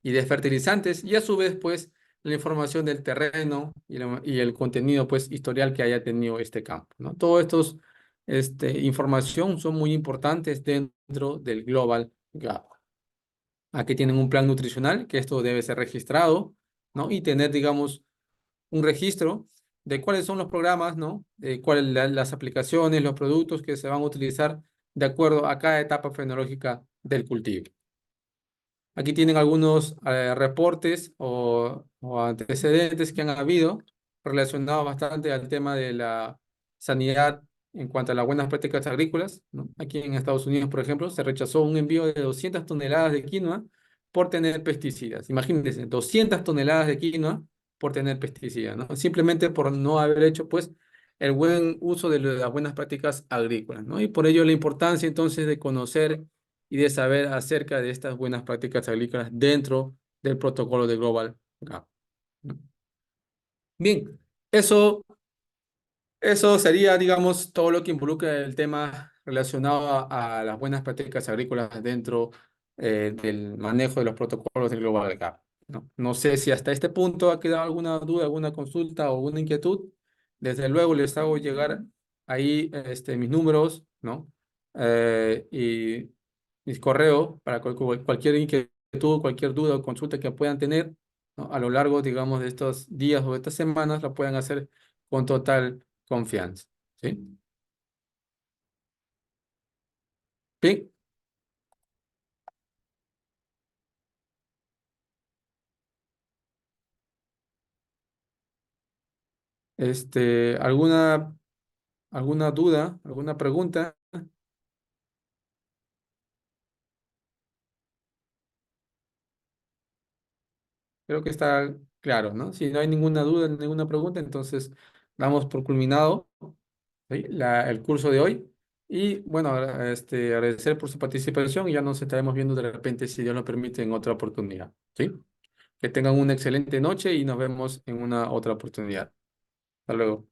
y de fertilizantes, y a su vez, pues, la información del terreno y el contenido, pues, historial que haya tenido este campo, ¿no? Todos estos, información son muy importantes dentro del Global Gap. Aquí tienen un plan nutricional, que esto debe ser registrado, ¿no? Y tener, digamos, un registro de cuáles son los programas, ¿no? Cuáles las aplicaciones, los productos que se van a utilizar de acuerdo a cada etapa fenológica del cultivo. Aquí tienen algunos reportes o antecedentes que han habido relacionados bastante al tema de la sanidad en cuanto a las buenas prácticas agrícolas, ¿no? Aquí en Estados Unidos, por ejemplo, se rechazó un envío de 200 toneladas de quinoa por tener pesticidas. Imagínense, 200 toneladas de quinoa por tener pesticidas, ¿no? Simplemente por no haber hecho, pues, el buen uso de las buenas prácticas agrícolas, ¿no? Y por ello la importancia entonces de conocer y de saber acerca de estas buenas prácticas agrícolas dentro del protocolo de Global Gap, ¿no? Bien, eso, eso sería, digamos, todo lo que involucra el tema relacionado a las buenas prácticas agrícolas dentro del manejo de los protocolos del Global Gap, ¿no? No sé si hasta este punto ha quedado alguna duda, alguna consulta o alguna inquietud. Desde luego les hago llegar ahí mis números, ¿no? Y mis correos para cualquier inquietud, cualquier duda o consulta que puedan tener, ¿no? A lo largo, digamos, de estos días o de estas semanas, la puedan hacer con total confianza. ¿Sí? Bien, ¿alguna duda, alguna pregunta? Creo que está claro, ¿no? Si no hay ninguna duda, ninguna pregunta, entonces damos por culminado, ¿sí? El curso de hoy. Y bueno, agradecer por su participación y ya nos estaremos viendo de repente, si Dios lo permite, en otra oportunidad. ¿Sí? Que tengan una excelente noche y nos vemos en una otra oportunidad. Hasta luego.